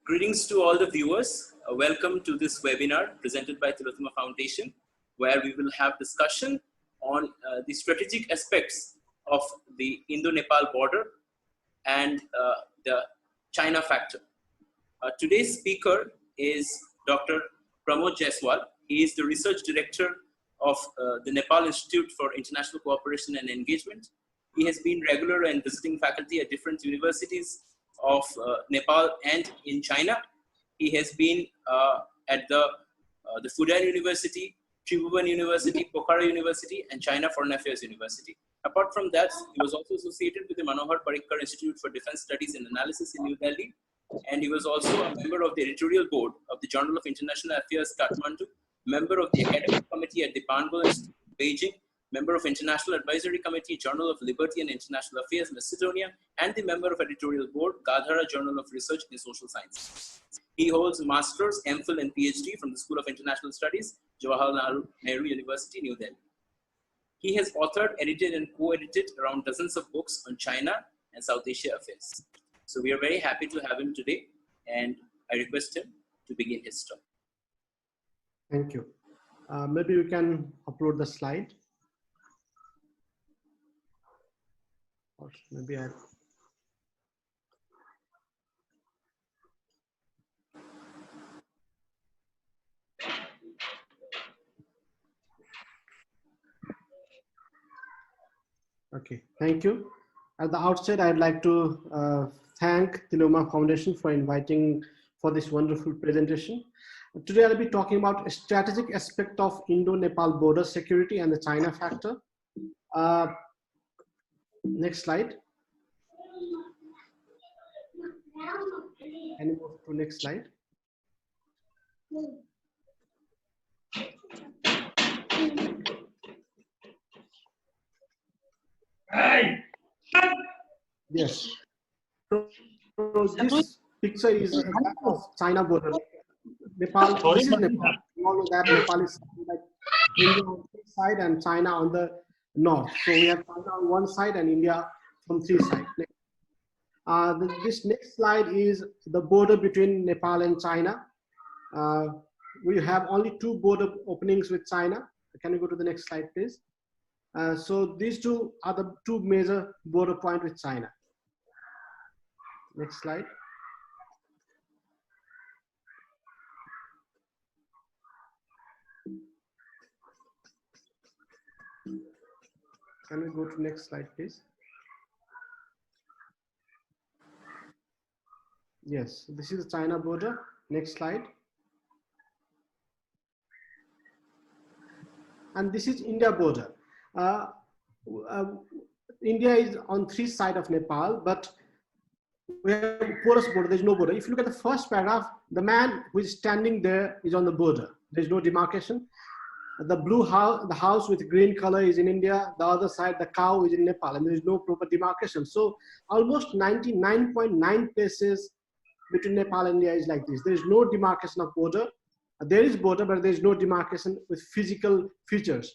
Greetings to all the viewers. Welcome to this webinar presented by Tillotoma Foundation, where we will have discussion on the strategic aspects of the Indo-Nepal border and the China factor. Today's speaker is Dr. Pramod Jaiswal. He is the research director of the Nepal Institute for International Cooperation and Engagement. He has been regular and visiting faculty at different universities of Nepal and in China. He has been at the Fudan University, Tribhuvan University, Pokhara University, and China Foreign Affairs University. Apart from that, he was also associated with the Manohar Parrikar Institute for Defense Studies and Analysis in New Delhi, and he was also a member of the editorial board of the Journal of International Affairs, Kathmandu, member of the academic committee at the Panbo Institute, Beijing, member of International Advisory Committee, Journal of Liberty and International Affairs, Macedonia, and the member of editorial board, Gadhara Journal of Research in Social Science. He holds Masters, MPhil, and PhD from the School of International Studies, Jawaharlal Nehru University, New Delhi. He has authored, edited, and co-edited around dozens of books on China and South Asia affairs. So we are very happy to have him today, and I request him to begin his talk. Thank you. Maybe we can upload the slide. Or maybe I. Okay, thank you. At the outset, I'd like to thank Tillotoma Foundation for inviting for this wonderful presentation. Today, I'll be talking about a strategic aspect of Indo-Nepal border security and the China factor. Next slide. Can you go to next slide? Yes. So this picture is of China border. Nepal. This is Nepal. We all know that Nepal is like India on one side and China on the north. So we have China on one side and India from three sides. This next slide is the border between Nepal and China. We have only two border openings with China. Can you go to the next slide, please? So these two are the two major border points with China. Next slide. Can we go to next slide, please? Yes, this is the China border. Next slide. And this is India border. India is on three sides of Nepal, but we have a porous border. There's no border. If you look at the first paragraph, the man who is standing there is on the border. There's no demarcation. The blue house, the house with green color is in India. The other side, the cow is in Nepal, and there is no proper demarcation. So almost 99.9 places between Nepal and India is like this. There is no demarcation of border. There is border, but there is no demarcation with physical features.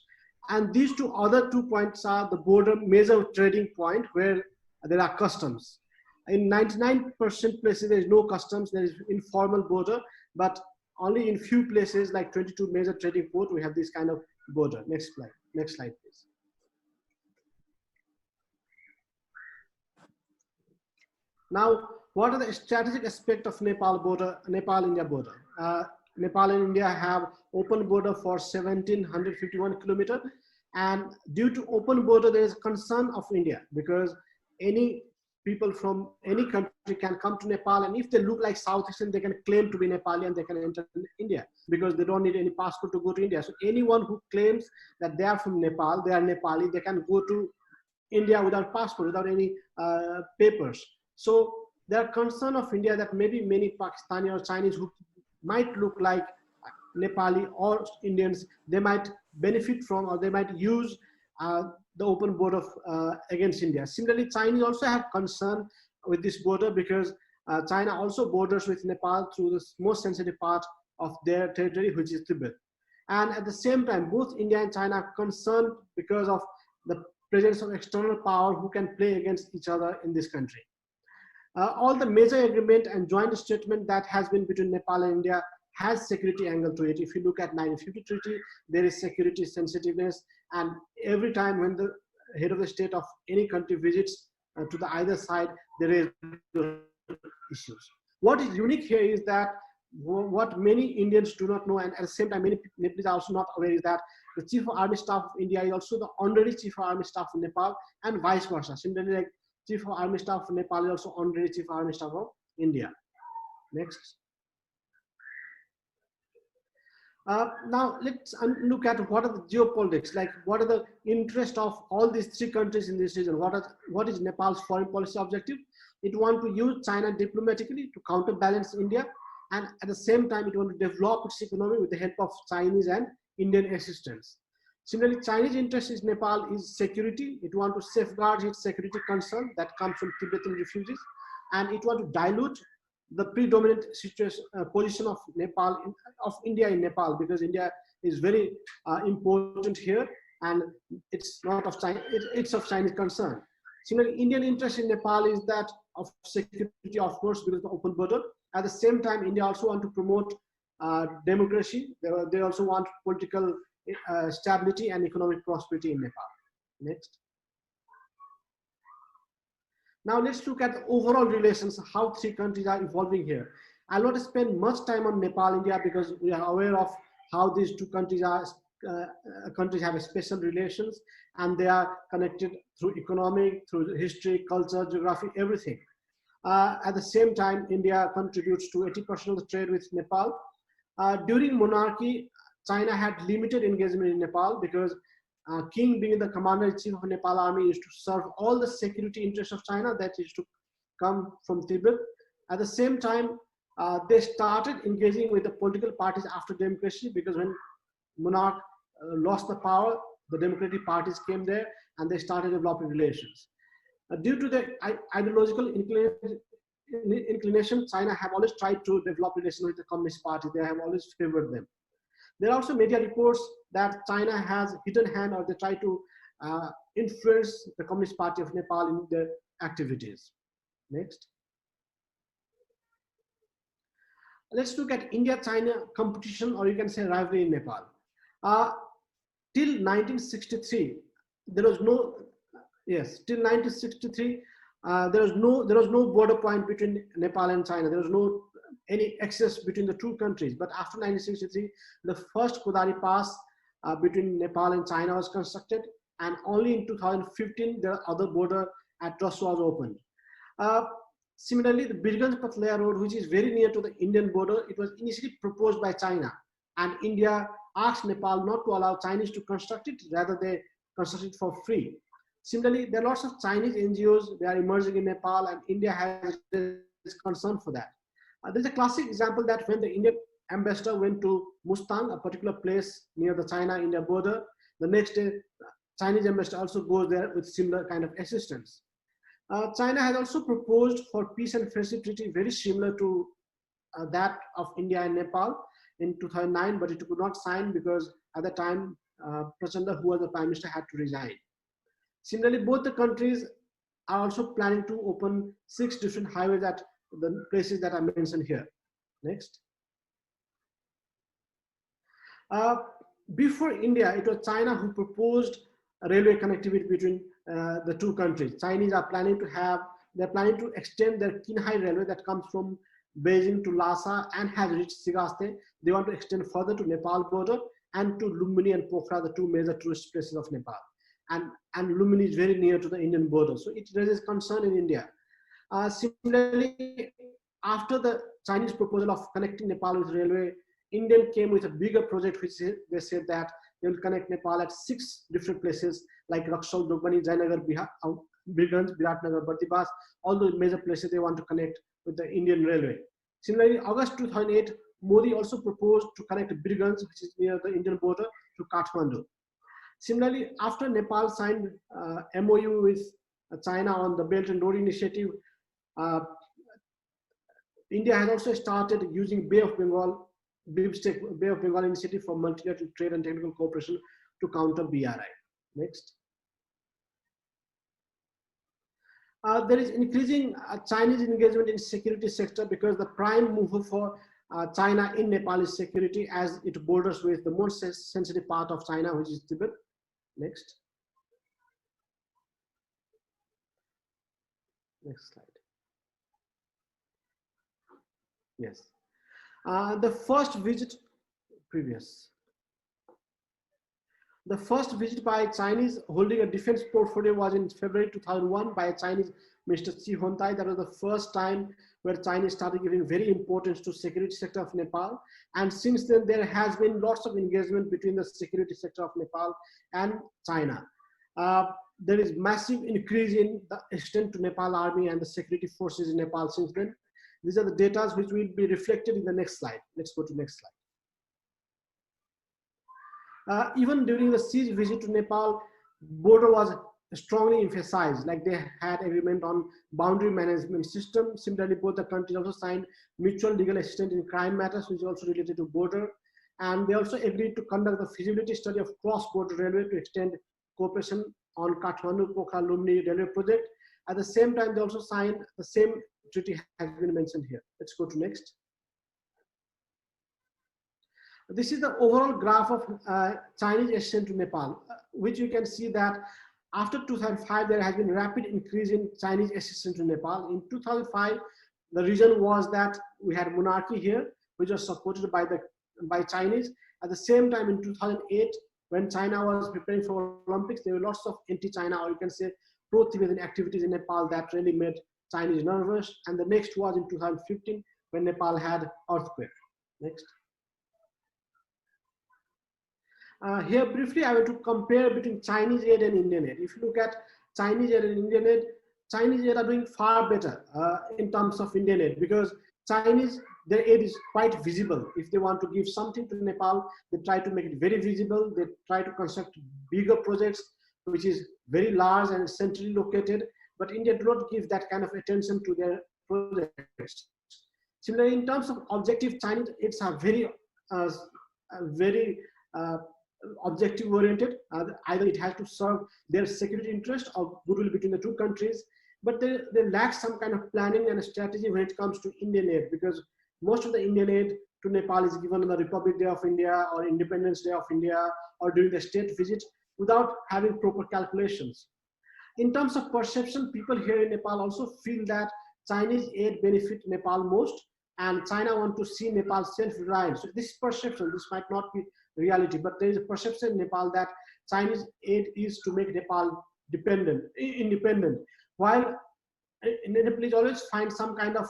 And these other 2 points are the border major trading point where there are customs. In 99% places, there is no customs. There is informal border, but only in few places like 22 major trading ports, we have this kind of border. Next slide. Next slide, please. Now, what are the strategic aspects of Nepal border, Nepal-India border? Nepal and India have open border for 1,751 kilometers. And due to open border, there is concern of India because any people from any country can come to Nepal, and if they look like South Asian, they can claim to be Nepali and they can enter India because they don't need any passport to go to India. So anyone who claims that they are from Nepal, they are Nepali, they can go to India without passport, without any papers. So there are concern of India that maybe many Pakistani or Chinese who might look like Nepali or Indians, they might benefit from or they might use the open border against India. Similarly, Chinese also have concern with this border because China also borders with Nepal through the most sensitive part of their territory, which is Tibet. And at the same time, both India and China are concerned because of the presence of external power who can play against each other in this country. All the major agreement and joint statement that has been between Nepal and India has security angle to it. If you look at 1950 treaty, there is security sensitiveness, and every time when the head of the state of any country visits to the either side, there is issues. What is unique here is that what many Indians do not know, and at the same time many Nepalese are also not aware, is that the Chief of Army Staff of India is also the honorary Chief of Army Staff of Nepal, and vice versa. Similarly, like Chief of Army Staff of Nepal is also honorary Chief of Army Staff of India. Next. Now let's look at what are the geopolitics, like what are the interests of all these three countries in this region. What is Nepal's foreign policy objective? It wants to use China diplomatically to counterbalance India, and at the same time it wants to develop its economy with the help of Chinese and Indian assistance. Similarly, Chinese interest in Nepal is security. It wants to safeguard its security concern that comes from Tibetan refugees, and it wants to dilute the predominant situation, position of India in Nepal, because India is very important here, and it's not of China, it's of Chinese concern. Similarly, Indian interest in Nepal is that of security, of course, because of the open border. At the same time, India also want to promote democracy. They also want political stability and economic prosperity in Nepal. Next. Now let's look at the overall relations, how three countries are evolving here. I'll not spend much time on Nepal, India, because we are aware of how these two countries have a special relations, and they are connected through economic, through history, culture, geography, everything. At the same time, India contributes to 80% of the trade with Nepal. During monarchy, China had limited engagement in Nepal because King, being the commander-in-chief of Nepal army, used to serve all the security interests of China that used to come from Tibet. At the same time, they started engaging with the political parties after democracy, because when monarch lost the power, the democratic parties came there and they started developing relations. Due to the ideological inclination, China have always tried to develop relations with the Communist Party. They have always favored them. There are also media reports that China has hidden hand, or they try to influence the Communist Party of Nepal in their activities. Next. Let's look at India-China competition, or you can say rivalry in Nepal. Till 1963, there was no, yes, till 1963, there was no border point between Nepal and China. There was no any access between the two countries. But after 1963, the first Kodari Pass between Nepal and China was constructed, and only in 2015 the other border at Trust was opened. Similarly, the Birganj-Patlaya road, which is very near to the Indian border, it was initially proposed by China, and India asked Nepal not to allow Chinese to construct it, rather they construct it for free. Similarly, there are lots of Chinese NGOs, they are emerging in Nepal, and India has concern for that. There's a classic example that when the Indian ambassador went to Mustang, a particular place near the China-India border, the next day, Chinese ambassador also goes there with similar kind of assistance. China has also proposed for peace and friendship treaty very similar to that of India and Nepal in 2009, but it could not sign because at the time, Prachanda, who was the Prime Minister, had to resign. Similarly, both the countries are also planning to open 6 different highways at the places that I mentioned here. Next. Before India, it was China who proposed a railway connectivity between the two countries. Chinese are planning to extend their Qinghai railway that comes from Beijing to Lhasa and has reached Sigaste. They want to extend further to Nepal border and to Lumbini and Pokhara, the 2 major tourist places of Nepal. And Lumbini is very near to the Indian border, so it raises concern in India. Similarly, after the Chinese proposal of connecting Nepal with railway, Indian came with a bigger project, which they said that they will connect Nepal at 6 different places like Raksol, Dogbani, Jainagar, Birganj, Biratnagar, Bartibas, all those major places they want to connect with the Indian railway. Similarly, August 2008, Modi also proposed to connect Birganj, which is near the Indian border, to Kathmandu. Similarly, after Nepal signed MOU with China on the Belt and Road Initiative, India has also started using Bay of Bengal initiative for multilateral trade and technical cooperation to counter BRI. Next. There is increasing Chinese engagement in security sector because the prime mover for China in Nepal is security, as it borders with the most sensitive part of China, which is Tibet. Next. Next slide. Yes. The first visit, previous. The first visit by Chinese holding a defense portfolio was in February 2001 by Chinese Mr. Chi Hontai. That was the first time where Chinese started giving very importance to security sector of Nepal. And since then, there has been lots of engagement between the security sector of Nepal and China. There is massive increase in the extent to Nepal army and the security forces in Nepal since then. These are the data which will be reflected in the next slide. Let's go to the next slide. Even during the siege visit to Nepal, border was strongly emphasized, like they had agreement on boundary management system. Similarly, both the countries also signed mutual legal assistance in crime matters, which is also related to border. And they also agreed to conduct the feasibility study of cross-border railway to extend cooperation on Kathmandu-Pokhara-Lumni railway project. At the same time, they also signed the same treaty has been mentioned here. Let's go to next. This is the overall graph of Chinese assistance to Nepal, which you can see that after 2005, there has been rapid increase in Chinese assistance to Nepal. In 2005, the reason was that we had monarchy here, which was supported by Chinese. At the same time, in 2008, when China was preparing for Olympics, there were lots of anti-China, or you can say pro-Tibetan activities in Nepal that really made Chinese nervous. And the next was in 2015, when Nepal had earthquake. Next. Here briefly, I want to compare between Chinese aid and Indian aid. If you look at Chinese aid and Indian aid are doing far better in terms of Indian aid, because Chinese, their aid is quite visible. If they want to give something to Nepal, they try to make it very visible. They try to construct bigger projects, which is very large and centrally located. But India do not give that kind of attention to their projects. Similarly, in terms of objective, Chinese aids are very objective oriented. Either it has to serve their security interest or goodwill between the two countries, but they lack some kind of planning and strategy when it comes to Indian aid, because most of the Indian aid to Nepal is given on the Republic Day of India or Independence Day of India or during the state visit without having proper calculations. In terms of perception, people here in Nepal also feel that Chinese aid benefit Nepal most, and China want to see Nepal self-reliant. So this perception, this might not be reality, but there is a perception in Nepal that Chinese aid is to make Nepal independent, while Nepalese always find some kind of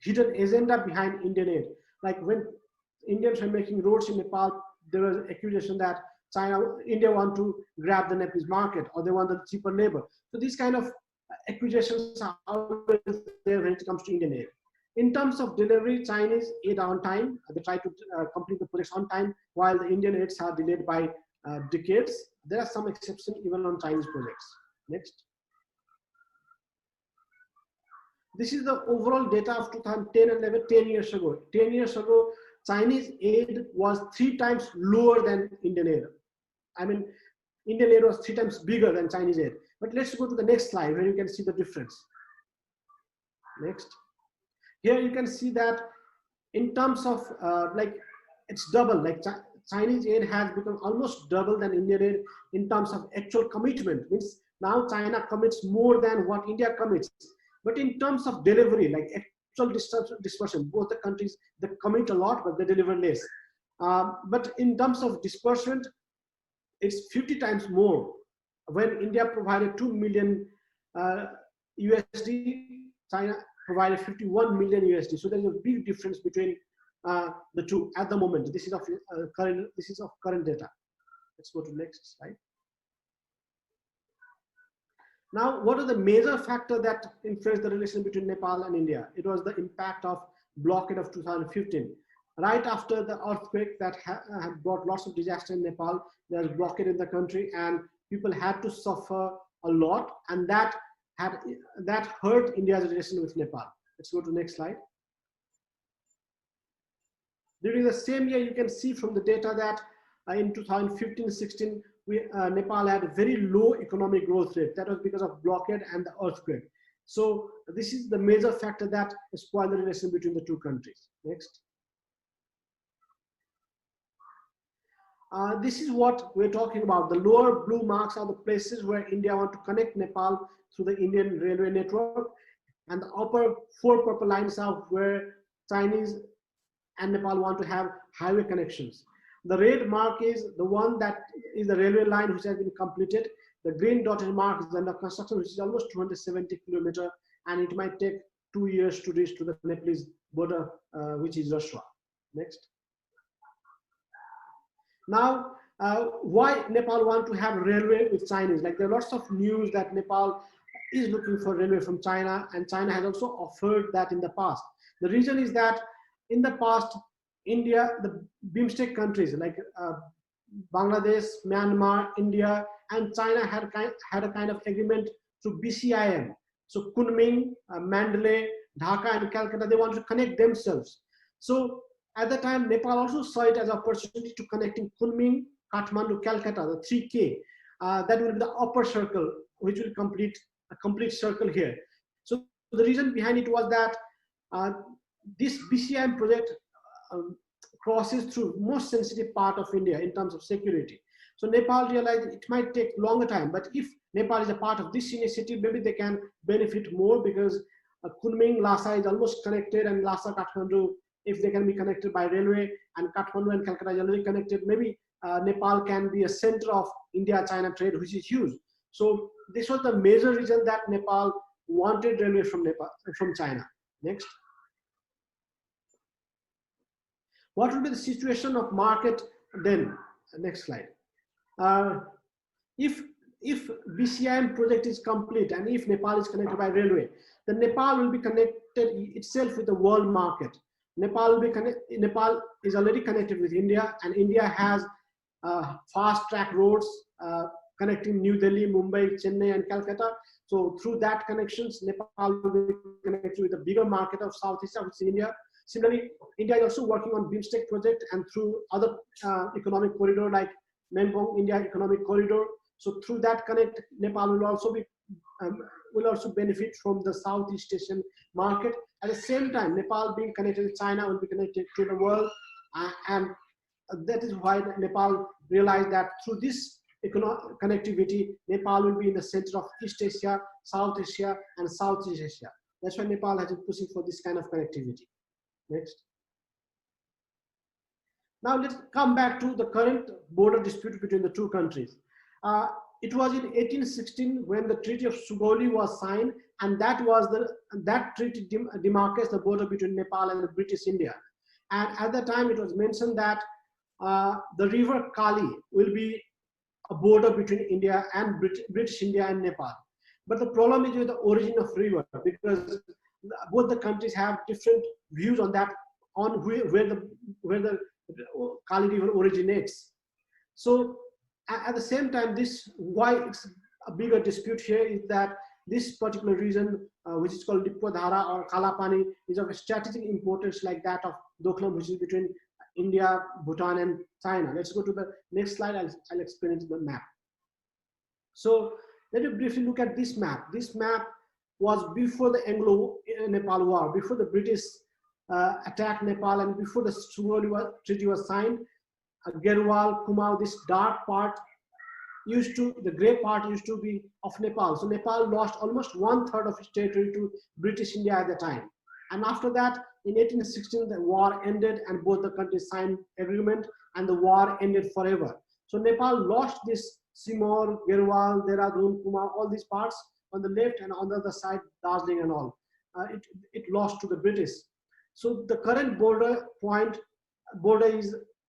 hidden agenda behind Indian aid. Like when Indians were making roads in Nepal, there was accusation that India want to grab the Nepalese market, or they want the cheaper labor. So these kind of accusations are always there when it comes to Indian aid. In terms of delivery, Chinese aid on time. They try to complete the projects on time, while the Indian aids are delayed by decades. There are some exceptions even on Chinese projects. Next. This is the overall data of 2010 and 11, 10 years ago. 10 years ago, Chinese aid was 3 times lower than Indian aid. I mean, Indian aid was 3 times bigger than Chinese aid. But let's go to the next slide where you can see the difference. Next. Here you can see that in terms of it's double, like Chinese aid has become almost double than Indian aid in terms of actual commitment. Means now China commits more than what India commits. But in terms of delivery, like actual dispersion, both the countries, they commit a lot, but they deliver less. But in terms of disbursement, it's 50 times more. When India provided 2 million USD, China provided 51 million USD. So there's a big difference between the two at the moment. This is of current data. Let's go to the next slide. Now, what are the major factors that influenced the relation between Nepal and India? It was the impact of blockade of 2015. Right after the earthquake that had brought lots of disaster in Nepal, there was blockade in the country and people had to suffer a lot, and that hurt India's relation with Nepal. Let's go to the next slide. During the same year, you can see from the data that in 2015-16, Nepal had a very low economic growth rate. That was because of blockade and the earthquake. So this is the major factor that spoiled the relation between the two countries. Next. This is what we're talking about. The lower blue marks are the places where India want to connect Nepal through the Indian railway network. And the upper 4 purple lines are where Chinese and Nepal want to have highway connections. The red mark is the one that is the railway line which has been completed. The green dotted mark is under construction, which is almost 270 kilometers, and it might take 2 years to reach to the Nepalese border, which is Russia. Next. Now, why Nepal want to have railway with Chinese? Like there are lots of news that Nepal is looking for railway from China, and China has also offered that in the past. The reason is that in the past, India, the BIMSTEC countries like Bangladesh, Myanmar, India, and China had a kind of agreement through BCIM. So Kunming, Mandalay, Dhaka, and Calcutta, they want to connect themselves. So at the time, Nepal also saw it as an opportunity to connecting Kunming, Kathmandu, Calcutta, the 3K. That will be the upper circle, which will complete a complete circle here. So the reason behind it was that this BCIM project crosses through most sensitive part of India in terms of security. So Nepal realized it might take longer time, but if Nepal is a part of this initiative, maybe they can benefit more because Kunming, Lhasa is almost connected, and Lhasa, Kathmandu, if they can be connected by railway, and Kathmandu and Calcutta is already connected, maybe Nepal can be a center of India-China trade, which is huge. So this was the major reason that Nepal wanted railway from China. Next. What will be the situation of market then? Next slide. If BCIM project is complete and if Nepal is connected by railway, then Nepal will be connected itself with the world market. Nepal is already connected with India, and India has fast track roads connecting New Delhi, Mumbai, Chennai, and Calcutta. So through that connections, Nepal will be connected with the bigger market of Southeast Asia, which is India. Similarly, India is also working on BIMSTEC project and through other economic corridor like Mekong India Economic Corridor. So through that connect, Nepal will also benefit from the Southeast Asian market. At the same time, Nepal being connected to China will be connected to the world, and that is why Nepal realized that through this connectivity, Nepal will be in the center of East Asia, South Asia, and Southeast Asia. That's why Nepal has been pushing for this kind of connectivity. Next. Now let's come back to the current border dispute between the two countries. It was in 1816 when the Treaty of Sugauli was signed, and that treaty demarcates the border between Nepal and the British India. And at the time, it was mentioned that the river Kali will be a border between India and British India and Nepal. But the problem is with the origin of river, because both the countries have different views on that, on where the Kali River originates. So at the same time, why it's a bigger dispute here is that this particular region, which is called Lipodhara or Kalapani, is of strategic importance like that of Doklam, which is between India, Bhutan, and China. Let's go to the next slide. I'll explain it to the map. So let me briefly look at this map. This map was before the Anglo-Nepal War, before the British attacked Nepal, and before the Sugauli Treaty was signed. Garhwal, Kumaon, this dark part the gray part used to be of Nepal. So Nepal lost almost 1/3 of its territory to British India at the time. And after that, in 1816, the war ended and both the countries signed agreement and the war ended forever. So Nepal lost this Simor, Garhwal, Dehradun, Kumaon, all these parts on the left, and on the other side, Darjeeling and all. It lost to the British. So the current border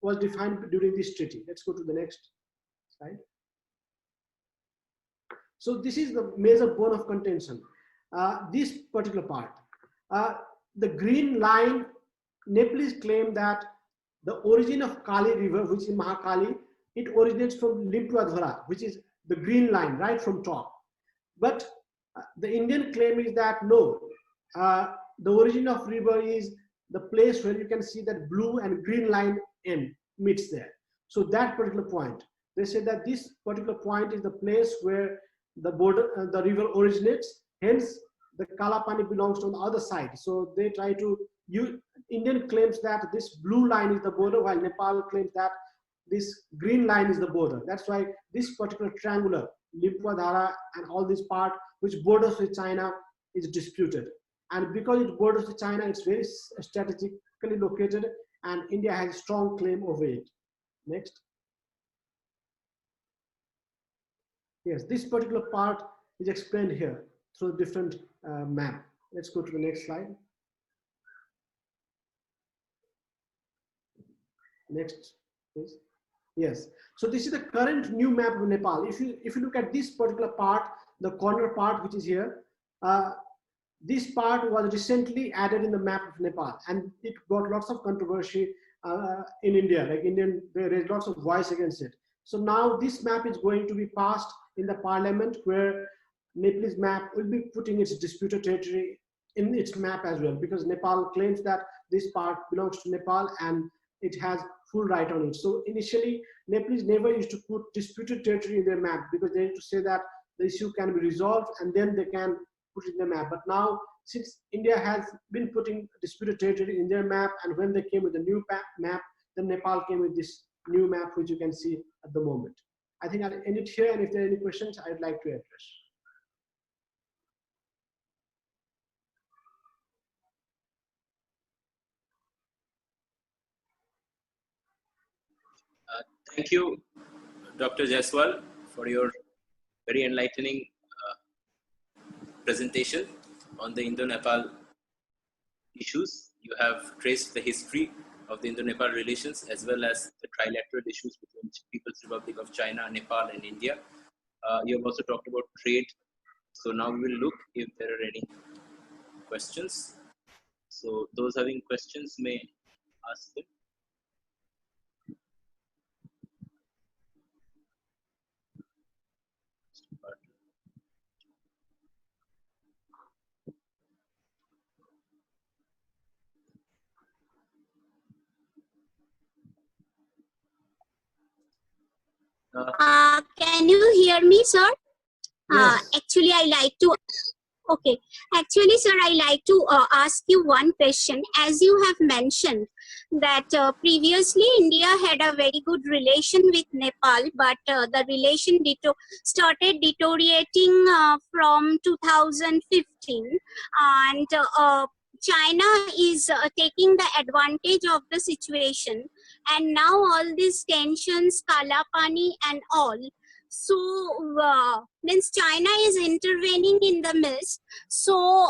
was defined during this treaty. Let's go to the next slide. So this is the major bone of contention. This particular part. The green line, Nepalese claim that the origin of Kali River, which is Mahakali, it originates from Limpudhara, which is the green line, right from top. But the Indian claim is that no, the origin of river is the place where you can see that blue and green line meets there. So that particular point. They say that this particular point is the place where the border, the river originates. Hence, the Kalapani belongs to the other side. So they try to Indian claims that this blue line is the border, while Nepal claims that this green line is the border. That's why this particular triangular, Limpwadhara and all this part which borders with China is disputed. And because it borders with China, it's very strategically located and India has a strong claim over it. Next. Yes, this particular part is explained here through a different map. Let's go to the next slide. Next, please. Yes. So this is the current new map of Nepal. If you look at this particular part, the corner part which is here, this part was recently added in the map of Nepal, and it got lots of controversy in India. Like there is lots of voice against it. So now this map is going to be passed in the parliament, where Nepalese map will be putting its disputed territory in its map as well, because Nepal claims that this part belongs to Nepal and it has full right on it. So initially, Nepalese never used to put disputed territory in their map because they need to say that the issue can be resolved and then they can put it in the map. But now, since India has been putting disputed territory in their map, and when they came with the new map, then Nepal came with this new map, which you can see at the moment. I think I'll end it here, and if there are any questions, I'd like to address. Thank you, Dr. Jaiswal, for your very enlightening presentation on the Indo-Nepal issues. You have traced the history of the Indo-Nepal relations as well as the trilateral issues between People's Republic of China, Nepal, and India. You have also talked about trade. So now we will look if there are any questions. So those having questions may ask them. Can you hear me, sir? Yes. Actually, I like to. Okay. Actually, sir, I like to ask you one question. As you have mentioned that previously India had a very good relation with Nepal, but the relation started deteriorating from 2015, and China is taking the advantage of the situation, and now all these tensions, Kalapani and all. So means China is intervening in the midst. So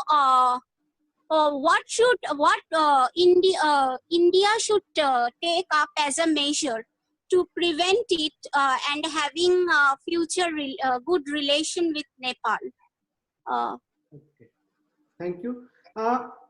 what India should take up as a measure to prevent it and having future good relation with Nepal? Okay. Thank you.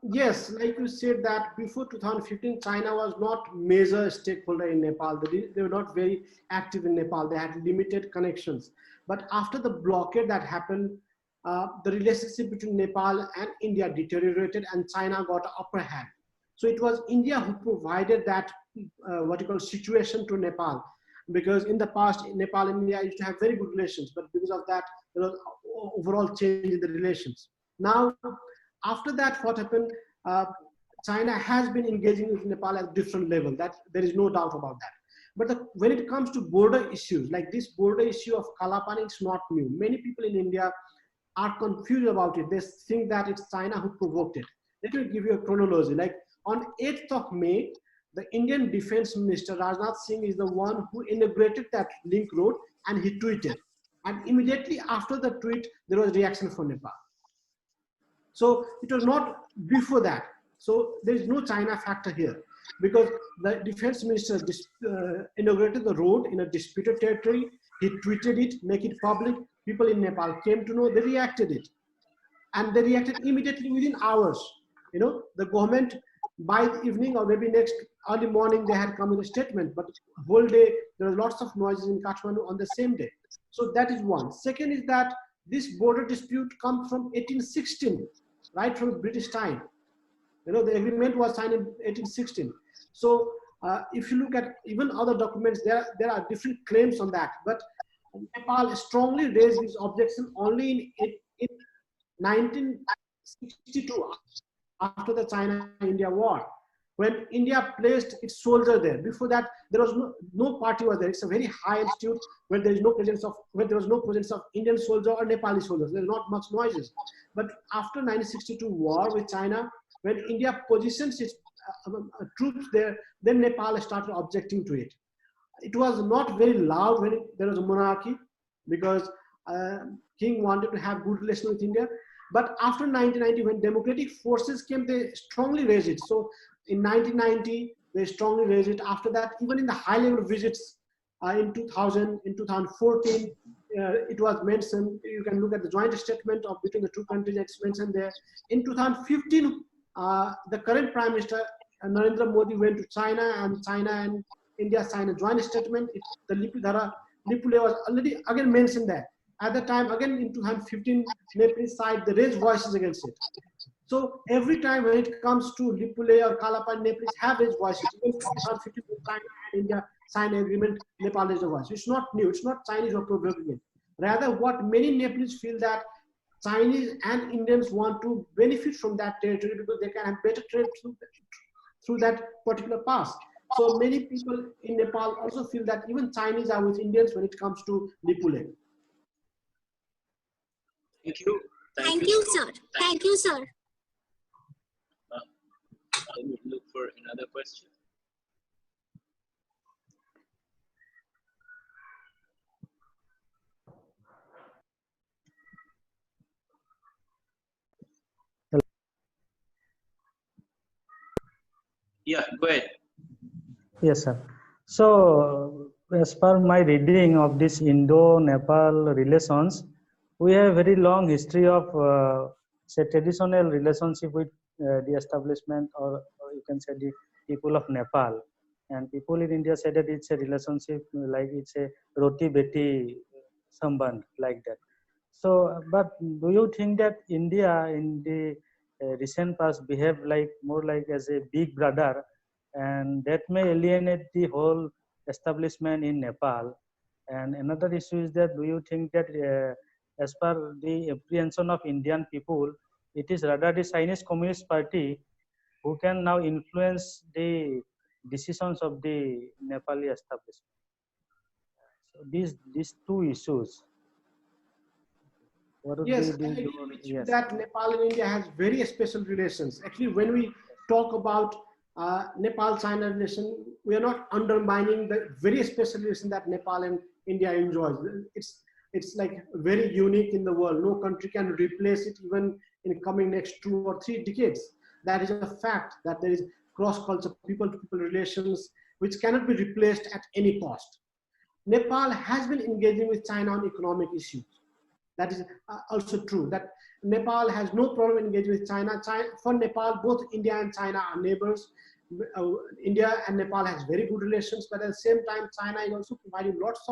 Yes, like you said that before 2015, China was not major stakeholder in Nepal. They were not very active in Nepal. They had limited connections. But after the blockade that happened, the relationship between Nepal and India deteriorated and China got an upper hand. So it was India who provided that what you call situation to Nepal. Because in the past, Nepal and India used to have very good relations, but because of that, there was overall change in the relations. Now, after that, what happened? China has been engaging with Nepal at a different level. That there is no doubt about that. But when it comes to border issues, like this border issue of Kalapani, it's not new. Many people in India are confused about it. They think that it's China who provoked it. Let me give you a chronology. Like on 8th of May, the Indian Defense Minister Rajnath Singh is the one who inaugurated that link road, and he tweeted. And immediately after the tweet, there was reaction from Nepal. So it was not before that. So there is no China factor here, because the defense minister inaugurated the road in a disputed territory. He tweeted it, make it public. People in Nepal came to know, they reacted it. And they reacted immediately within hours. You know, the government by the evening or maybe next early morning, they had come with a statement, but whole day, there was lots of noises in Kathmandu on the same day. So that is one. Second is that this border dispute comes from 1816, right from British time. You know, the agreement was signed in 1816. So If you look at even other documents, there are different claims on that. But Nepal strongly raised this objection only in 1962, after the China-India war, when India placed its soldier there. Before that, there was no party was there. It's a very high institute where there is no presence of Indian soldier or Nepali soldiers. There's not much noises. But after 1962 war with China, when India positions its troops there, then Nepal started objecting to it. It was not very loud when there was a monarchy, because king wanted to have good relations with India. But after 1990, when democratic forces came, they strongly raised it. So in 1990, they strongly raised it. After that, even in the high-level visits in 2000, in 2014, it was mentioned. You can look at the joint statement of between the two countries. It's mentioned there. In 2015, the current Prime Minister Narendra Modi went to China, and China and India signed a joint statement. The Lipule was already again mentioned there. At the time, again in 2015, Nepalese side, they raised voices against it. So every time when it comes to Lipule or Kalapan, Nepalese have raised voices. Even 2015, China and India signed an agreement, Nepal raised a voice. It's not new. It's not Chinese or provoking it. Rather, what many Nepalese feel that Chinese and Indians want to benefit from that territory because they can have better trade through that particular pass. So many people in Nepal also feel that even Chinese are with Indians when it comes to Lipule. Thank you. Thank you, sir. Thank you, sir. Let me look for another question. Yeah, go ahead. Yes, sir. So, as per my reading of this Indo-Nepal relations, we have a very long history of, say, traditional relationship with the establishment, or you can say the people of Nepal. And people in India say that it's a relationship like it's a roti-beti sambandh, like that. So, but do you think that India in the recent past behaved like more like as a big brother, and that may alienate the whole establishment in Nepal? And another issue is that do you think that as per the apprehension of Indian people, it is rather the Chinese Communist Party who can now influence the decisions of the Nepali establishment? So these two issues. What would Yes, be I the agree with you yes. that Nepal and India has very special relations. Actually, when we talk about Nepal-China relation, we are not undermining the very special relation that Nepal and India enjoys. It's like very unique in the world. No country can replace it even in coming next 2 or 3 decades. That is a fact, that there is cross-culture, people-to-people relations, which cannot be replaced at any cost. Nepal has been engaging with China on economic issues. That is also true, that Nepal has no problem engaging with China. For Nepal, both India and China are neighbors. India and Nepal has very good relations, but at the same time, China is also providing lots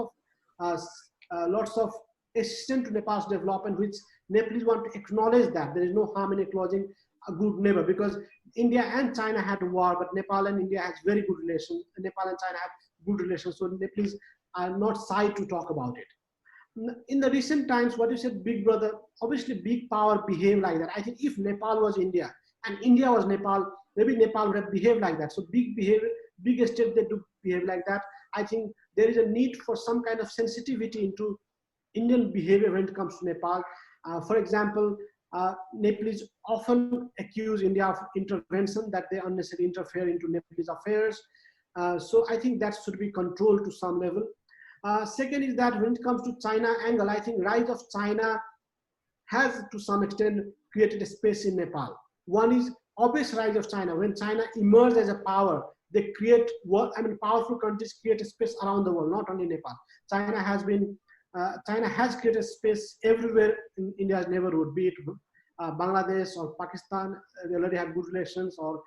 of assistance to Nepal's development, which Nepalese want to acknowledge that there is no harm in acknowledging a good neighbor, because India and China had a war, but Nepal and India has very good relations. Nepal and China have good relations, so Nepalese are not shy to talk about it. In the recent times, what you said, big brother, obviously big power behave like that. I think if Nepal was India and India was Nepal, maybe Nepal would have behaved like that. So big state, they do behave like that. I think there is a need for some kind of sensitivity into Indian behavior when it comes to Nepal. For example, Nepalese often accuse India of intervention, that they unnecessarily interfere into Nepalese affairs. So I think that should be controlled to some level. Second is that when it comes to China angle, I think rise of China has to some extent created a space in Nepal. One is obvious rise of China. When China emerged as a power, they create powerful countries create a space around the world, not only Nepal. China has created space everywhere in India's neighborhood, be it Bangladesh or Pakistan. They already have good relations, or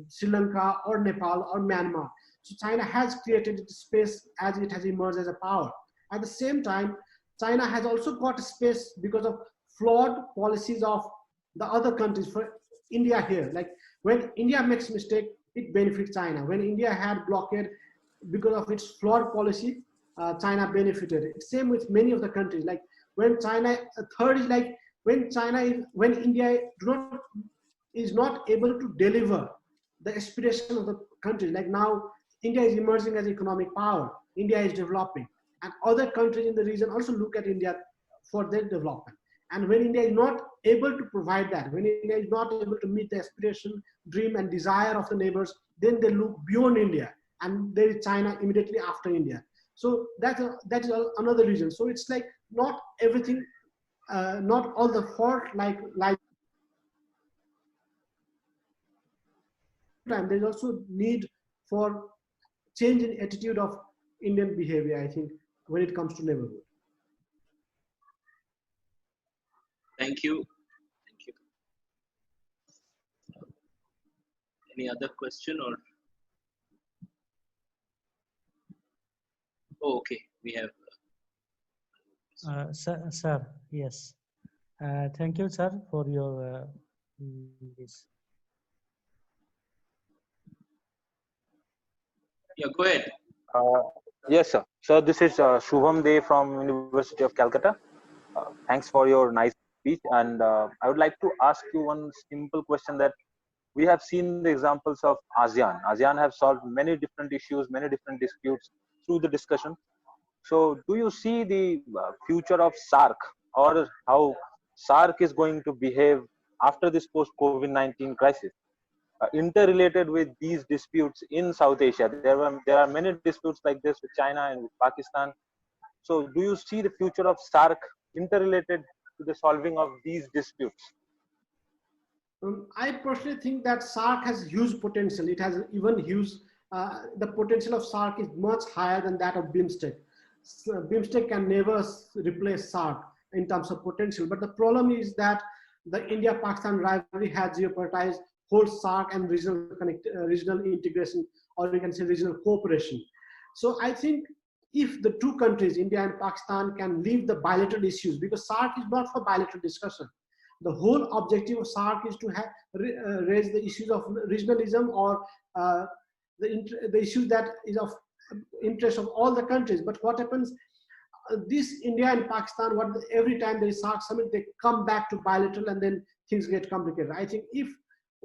Sri Lanka or Nepal or Myanmar. So China has created space as it has emerged as a power. At the same time, China has also got space because of flawed policies of the other countries. For India here, like when India makes mistake, it benefits China. When India had blockade because of its flawed policy, China benefited. It's same with many of the countries. Like when China, third is like when when India is not able to deliver the aspiration of the country. Like now, India is emerging as economic power. India is developing, and other countries in the region also look at India for their development. And when India is not able to provide that, when India is not able to meet the aspiration, dream, and desire of the neighbors, then they look beyond India, and there is China immediately after India. So that is another reason. So it's like not everything, not all the fault like time. There's also need for change in attitude of Indian behavior, I think, when it comes to neighborhood. Thank you. Thank you. Any other question or? Oh, okay. We have. Sir, yes. Thank you, sir, for your this. Yeah, go ahead. Yes, sir. So this is Shubham Day from University of Calcutta. Thanks for your nice speech, and I would like to ask you one simple question that we have seen the examples of ASEAN. ASEAN have solved many different issues, many different disputes through the discussion. So do you see the future of SARC, or how SARC is going to behave after this post-COVID-19 crisis? Interrelated with these disputes in South Asia, there are many disputes like this with China and with Pakistan. So do you see the future of SARC interrelated to the solving of these disputes? I personally think that SARC has huge potential. It has even huge, the potential of SARC is much higher than that of BIMSTEC. So BIMSTEC can never replace SARC in terms of potential. But the problem is that the India-Pakistan rivalry has jeopardized whole SARC and regional integration, or we can say regional cooperation. So I think if the two countries, India and Pakistan, can leave the bilateral issues, because SARC is not for bilateral discussion. The whole objective of SARC is to raise the issues of regionalism, or the issues that is of interest of all the countries. But what happens, this India and Pakistan, every time there is SARC summit, they come back to bilateral, and then things get complicated. I think if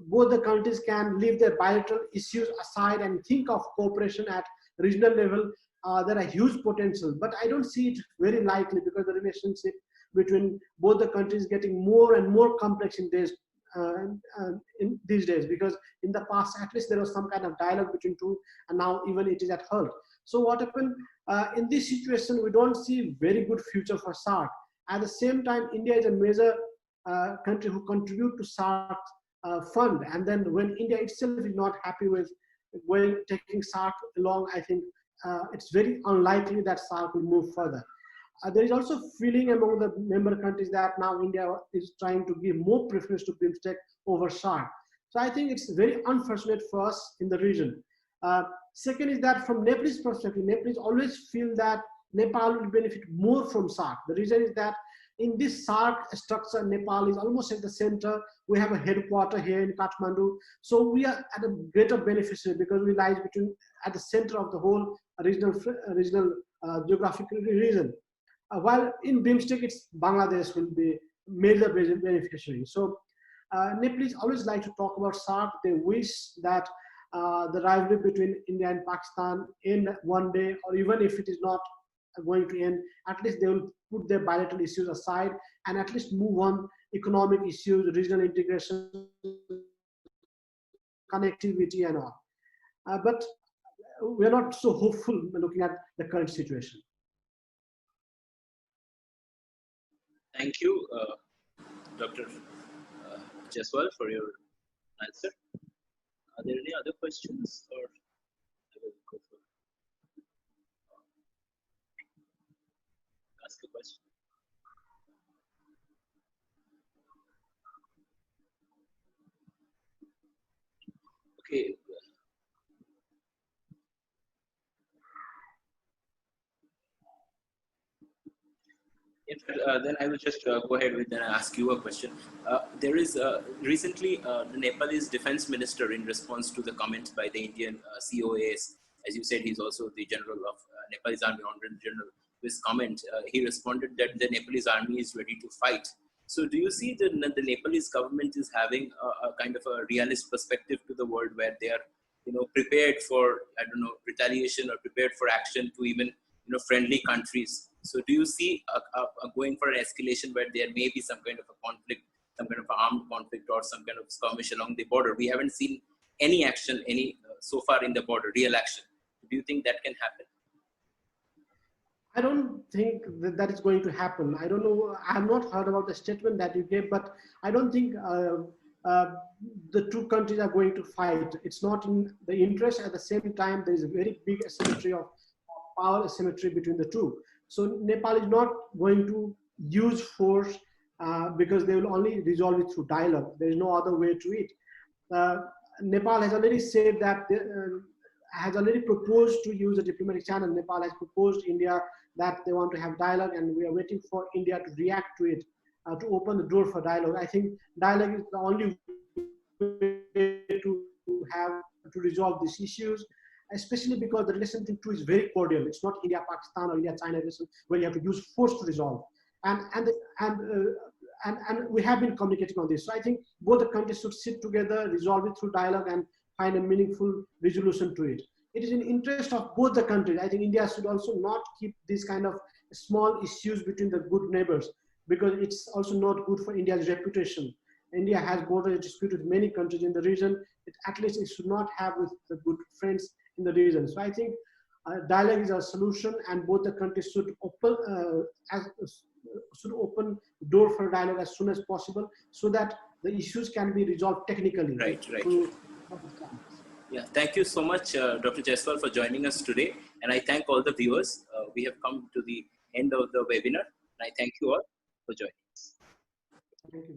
both the countries can leave their bilateral issues aside and think of cooperation at regional level, there are huge potential. But I don't see it very likely, because the relationship between both the countries getting more and more complex in these days, because in the past at least there was some kind of dialogue between two, and now even it is at halt. So what happened in this situation, we don't see very good future for SARC. At the same time, India is a major country who contribute to SARC fund, and then when India itself is not happy with taking SARC along, I think it's very unlikely that SARC will move further. There is also feeling among the member countries that now India is trying to give more preference to BIMSTEC over SARC. So I think it's very unfortunate for us in the region. Second is that from Nepalese perspective, Nepalese always feel that Nepal will benefit more from SARC. The reason is that in this SARC structure, Nepal is almost at the center. We have a headquarter here in Kathmandu. So we are at a greater beneficiary, because we lie at the center of the whole regional geographical region. While in BIMSTEC, it's Bangladesh will be major beneficiary. So Nepalese always like to talk about SARC. They wish that the rivalry between India and Pakistan end one day, or even if it is not going to end, at least they will put their bilateral issues aside and at least move on economic issues, regional integration, connectivity and all. But we're not so hopeful looking at the current situation. Thank you, Dr. Jaiswal, for your answer. Are there any other questions, or I will go for ask a question? Okay. In fact, then I will just go ahead with and ask you a question. There is recently the Nepalese defense minister, in response to the comments by the Indian COAS, as you said, he's also the general of Nepalese army, honorary general. His comment, he responded that the Nepalese army is ready to fight. So, do you see the Nepalese government is having a kind of a realist perspective to the world, where they are, prepared for, I don't know, retaliation, or prepared for action to even, friendly countries? So do you see a going for an escalation where there may be some kind of a conflict, some kind of an armed conflict, or some kind of skirmish along the border? We haven't seen any action, so far in the border, real action. Do you think that can happen? I don't think that is going to happen. I don't know. I have not heard about the statement that you gave, but I don't think the two countries are going to fight. It's not in the interest. At the same time, there is a very big asymmetry of power asymmetry between the two. So Nepal is not going to use force because they will only resolve it through dialogue. There is no other way to it. Nepal has already said that, has already proposed to use a diplomatic channel. Nepal has proposed India that they want to have dialogue, and we are waiting for India to react to it, to open the door for dialogue. I think dialogue is the only way to resolve these issues, especially because the relation between two is very cordial. It's not India-Pakistan or India-China relation where you have to use force to resolve. And we have been communicating on this. So I think both the countries should sit together, resolve it through dialogue, and find a meaningful resolution to it. It is in the interest of both the countries. I think India should also not keep these kind of small issues between the good neighbors, because it's also not good for India's reputation. India has border dispute with many countries in the region. At least it should not have with the good friends in the region. So I think dialogue is a solution, and both the countries should open door for dialogue as soon as possible, so that the issues can be resolved technically. Right. Yeah, thank you so much, Dr. Jaiswal, for joining us today. And I thank all the viewers. We have come to the end of the webinar. And I thank you all for joining us. Thank you.